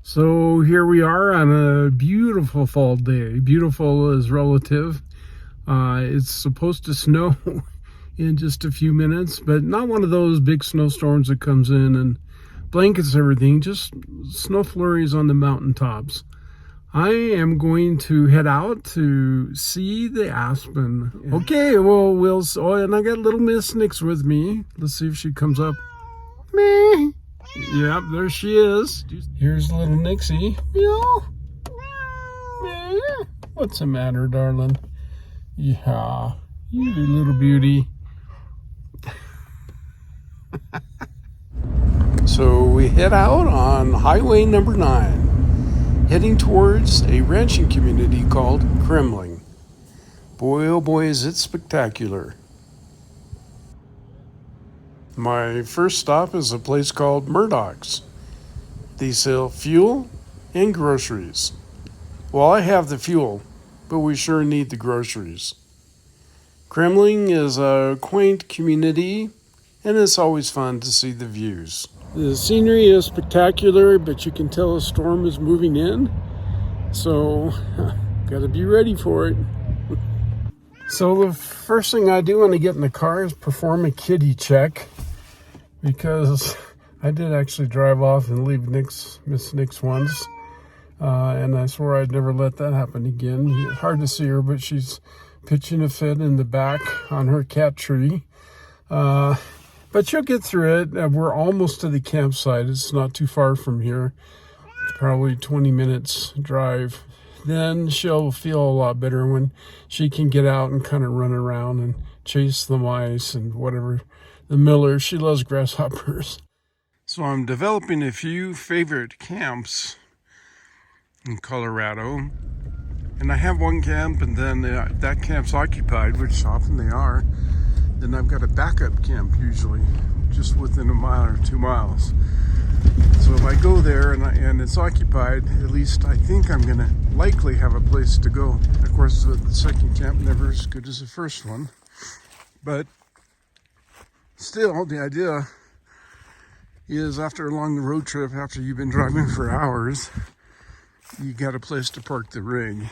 So here we are on a beautiful fall day. Beautiful is relative. It's supposed to snow in just a few minutes, but not one of those big snowstorms that comes in and blankets everything, just snow flurries on the mountaintops. I am going to head out to see the Aspen. Okay, well, and I got little Miss Nix with me. Let's see if she comes up. Meh. Yep, there she is. Here's little Nixie. Meow. Meow. What's the matter, darling? Yeah, you little beauty. So we head out on Highway number 9, heading towards a ranching community called Kremling. Boy, oh boy, is it spectacular. My first stop is a place called Murdoch's. They sell fuel and groceries. Well, I have the fuel, but we sure need the groceries. Kremling is a quaint community, and it's always fun to see the views. The scenery is spectacular, but you can tell a storm is moving in, so gotta be ready for it. So the first thing I do when I get in the car is perform a kitty check, because I did actually drive off and leave Miss Nix once. And I swore I'd never let that happen again. Hard to see her, but she's pitching a fit in the back on her cat tree. But she'll get through it. We're almost to the campsite. It's not too far from here. It's probably 20 minutes drive. Then she'll feel a lot better when she can get out and kind of run around and chase the mice and whatever. The miller, she loves grasshoppers. So I'm developing a few favorite camps in Colorado, and I have one camp, and then that camp's occupied, which often they are. Then I've got a backup camp, usually just within a mile or 2 miles. So if I go there and it's occupied, at least I think I'm gonna likely have a place to go. Of course, the second camp never as good as the first one, but still, the idea is after a long road trip, after you've been driving for hours, you got a place to park the rig.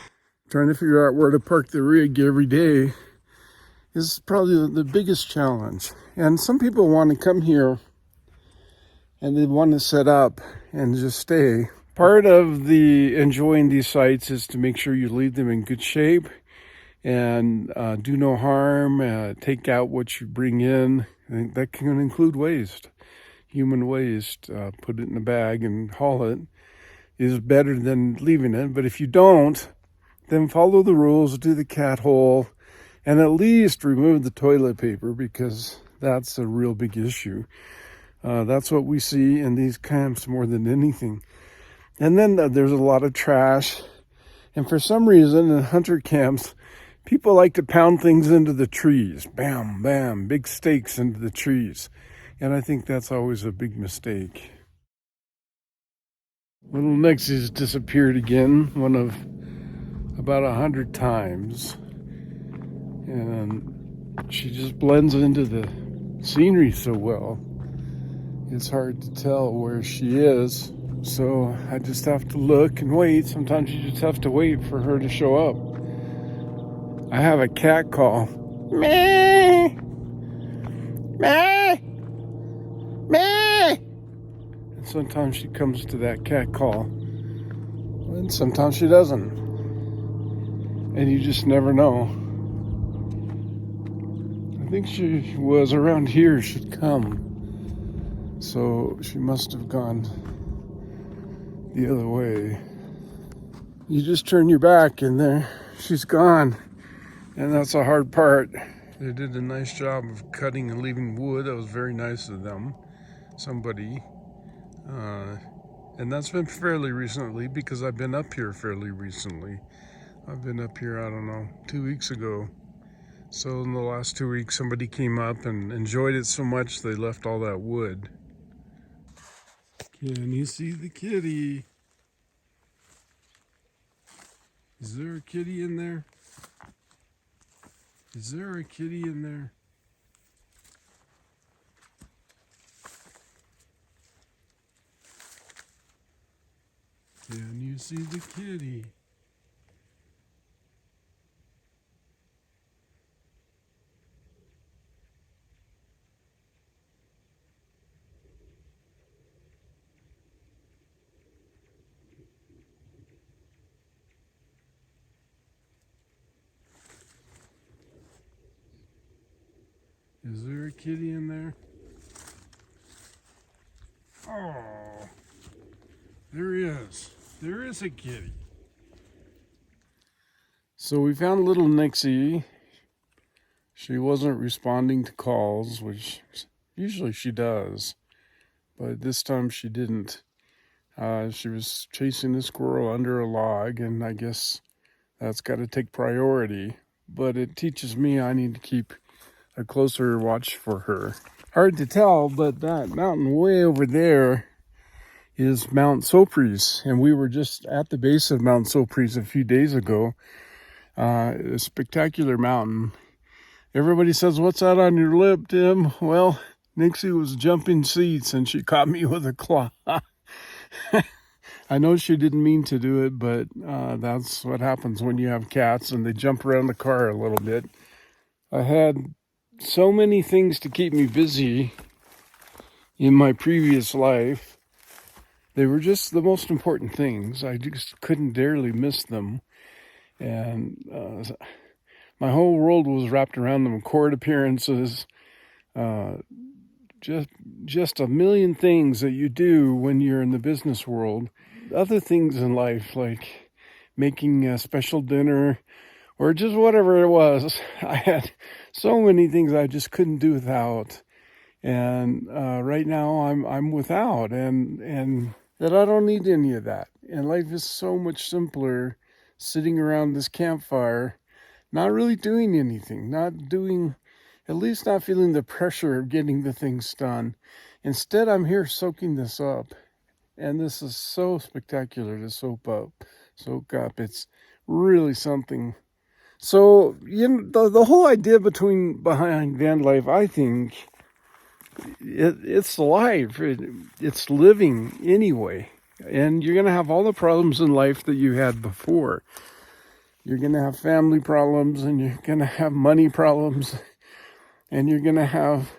Trying to figure out where to park the rig every day is probably the biggest challenge. And some people want to come here and they want to set up and just stay. Part of the enjoying these sites is to make sure you leave them in good shape and do no harm, take out what you bring in. And that can include waste, human waste. Put it in a bag and haul it is better than leaving it. But if you don't, then follow the rules, do the cat hole, and at least remove the toilet paper, because that's a real big issue. That's what we see in these camps more than anything. And then there's a lot of trash. And for some reason in hunter camps, people like to pound things into the trees. Bam, bam, big stakes into the trees. And I think that's always a big mistake. Little Nixie's disappeared again, one of about 100 times. And she just blends into the scenery so well. It's hard to tell where she is. So I just have to look and wait. Sometimes you just have to wait for her to show up. I have a cat call. Meh! Meh! Meh! And sometimes she comes to that cat call. And sometimes she doesn't. And you just never know. I think she was around here, she'd come. So she must have gone the other way. You just turn your back and there she's gone. And that's a hard part. They did a nice job of cutting and leaving wood. That was very nice of them. Somebody. And that's been fairly recently, because I've been up here fairly recently. I've been up here, I don't know, 2 weeks ago. So in the last 2 weeks, somebody came up and enjoyed it so much they left all that wood. Can you see the kitty? Is there a kitty in there? Is there a kitty in there? And you see the kitty. Is there a kitty in there? Oh, there is. There is a kitty. So we found little Nixie. She wasn't responding to calls, which usually she does, but this time she didn't. She was chasing a squirrel under a log, and I guess that's got to take priority. But it teaches me I need to keep a closer watch for her. Hard to tell, but that mountain way over there is Mount Sopris, and we were just at the base of Mount Sopris a few days ago. A spectacular mountain. Everybody says, "What's that on your lip, Tim?" Well, Nixie was jumping seats and she caught me with a claw. I know she didn't mean to do it, but that's what happens when you have cats and they jump around the car a little bit. I had so many things to keep me busy in my previous life. They were just the most important things. I just couldn't darely miss them. And my whole world was wrapped around them. Court appearances, just a million things that you do when you're in the business world. Other things in life, like making a special dinner or just whatever it was. I had so many things I just couldn't do without. And right now I'm without, and that I don't need any of that. And life is so much simpler sitting around this campfire, not really doing anything, at least not feeling the pressure of getting the things done. Instead, I'm here soaking this up. And this is so spectacular to soak up. It's really something. So, the whole idea behind van life, I think, it's life. It's living anyway. And you're going to have all the problems in life that you had before. You're going to have family problems, and you're going to have money problems, and you're going to have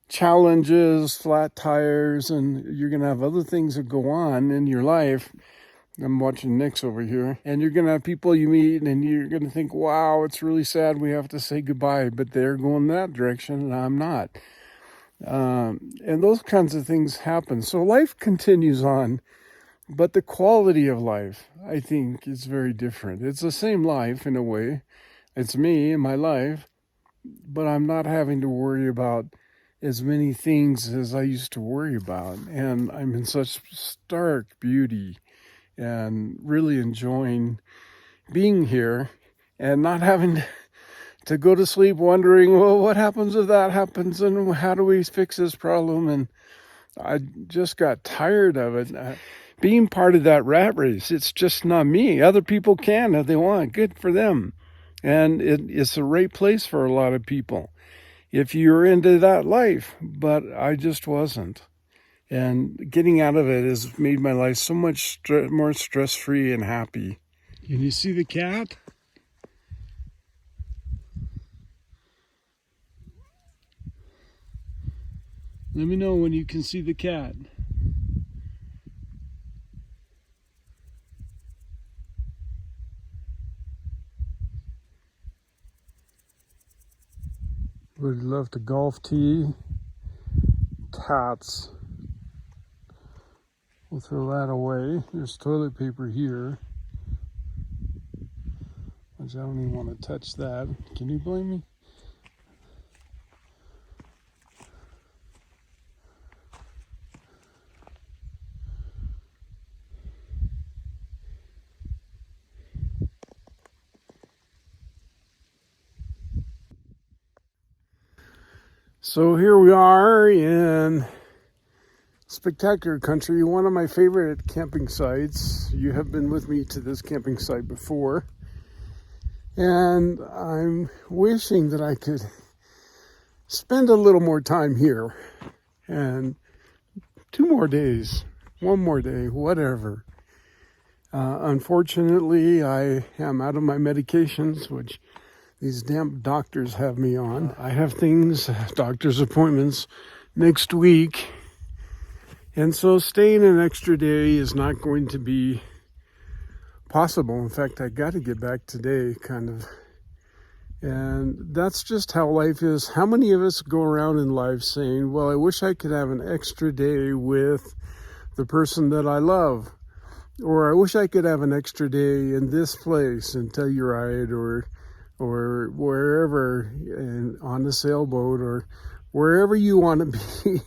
challenges, flat tires, and you're going to have other things that go on in your life. I'm watching Nick's over here. And you're going to have people you meet, and you're going to think, wow, it's really sad we have to say goodbye, but they're going that direction, and I'm not. And those kinds of things happen. So life continues on, but the quality of life, I think, is very different. It's the same life in a way. It's me and my life, but I'm not having to worry about as many things as I used to worry about. And I'm in such stark beauty and really enjoying being here and not having to go to sleep wondering, well, what happens if that happens, and how do we fix this problem? And I just got tired of it. Being part of that rat race, it's just not me. Other people can if they want. Good for them. And it's a right place for a lot of people if you're into that life, but I just wasn't. And getting out of it has made my life so much more stress-free and happy. Can you see the cat? Let me know when you can see the cat. Would love to golf tee. Cats. We'll throw that away. There's toilet paper here, which I don't even want to touch that. Can you blame me? So here we are in spectacular country, one of my favorite camping sites. You have been with me to this camping site before, and I'm wishing that I could spend a little more time here, and 2 more days, 1 more day, whatever. Unfortunately, I am out of my medications, which these damn doctors have me on. I have things, doctor's appointments next week. And so staying an extra day is not going to be possible. In fact, I got to get back today, kind of. And that's just how life is. How many of us go around in life saying, well, I wish I could have an extra day with the person that I love. Or I wish I could have an extra day in this place in Telluride or wherever, and on the sailboat or wherever you want to be.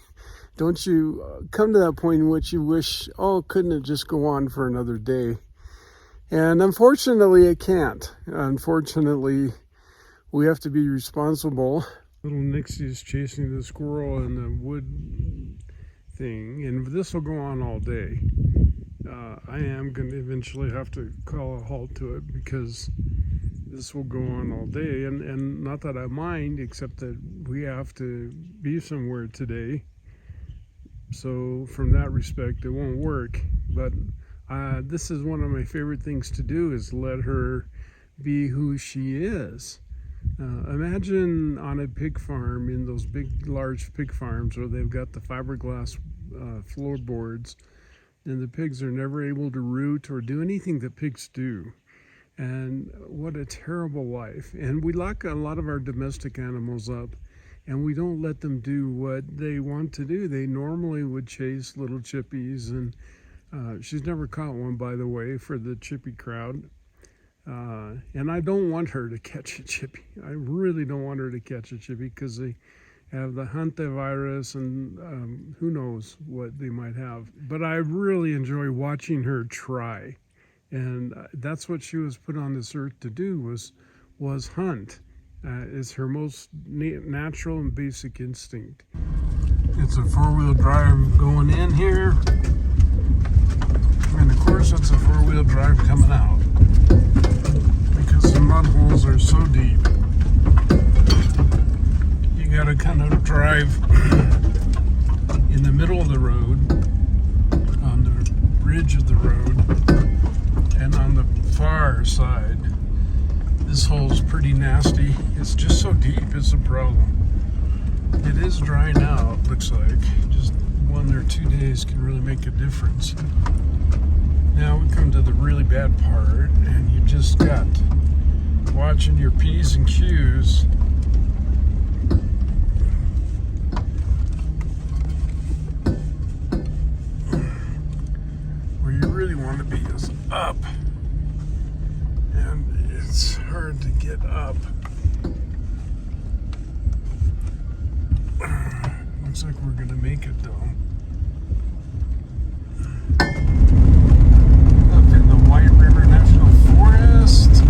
Don't you come to that point in which you wish, oh, couldn't it just go on for another day? And unfortunately, it can't. Unfortunately, we have to be responsible. Little Nixie is chasing the squirrel in the wood thing, and this will go on all day. I am going to eventually have to call a halt to it because this will go on all day. And not that I mind, except that we have to be somewhere today. So from that respect, it won't work. But this is one of my favorite things to do, is let her be who she is. Imagine on a pig farm, in those big, large pig farms where they've got the fiberglass floorboards, and the pigs are never able to root or do anything that pigs do. And what a terrible life. And we lock a lot of our domestic animals up, and we don't let them do what they want to do. They normally would chase little chippies, and she's never caught one, by the way, for the chippy crowd. And I don't want her to catch a chippy. I really don't want her to catch a chippy because they have the hantavirus and who knows what they might have. But I really enjoy watching her try. And that's what she was put on this earth to do, was hunt. It's her most natural and basic instinct. It's a four-wheel drive going in here. And of course it's a four-wheel drive coming out, because the mud holes are so deep. You gotta kind of drive in the middle of the road, on the ridge of the road, and on the far side. This hole's pretty nasty. It's just so deep, it's a problem. It is drying out, looks like. Just 1 or 2 days can really make a difference. Now we come to the really bad part, and you just got watching your P's and Q's. Where you really want to be is up. And it's hard to get up. Looks like we're gonna make it though. Up in the White River National Forest,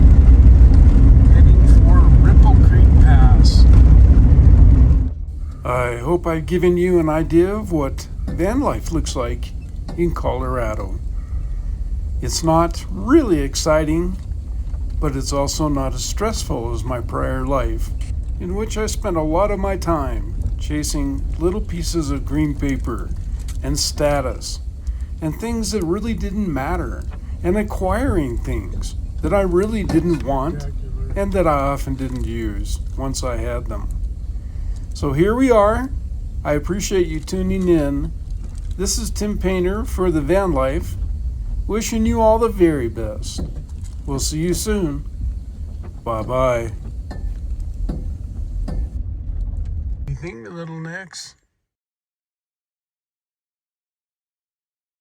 heading for Ripple Creek Pass. I hope I've given you an idea of what van life looks like in Colorado. It's not really exciting, but it's also not as stressful as my prior life, in which I spent a lot of my time chasing little pieces of green paper and status and things that really didn't matter, and acquiring things that I really didn't want and that I often didn't use once I had them. So here we are. I appreciate you tuning in. This is Tim Paynter for the Van Life, wishing you all the very best. We'll see you soon. Bye-bye. Anything, little necks?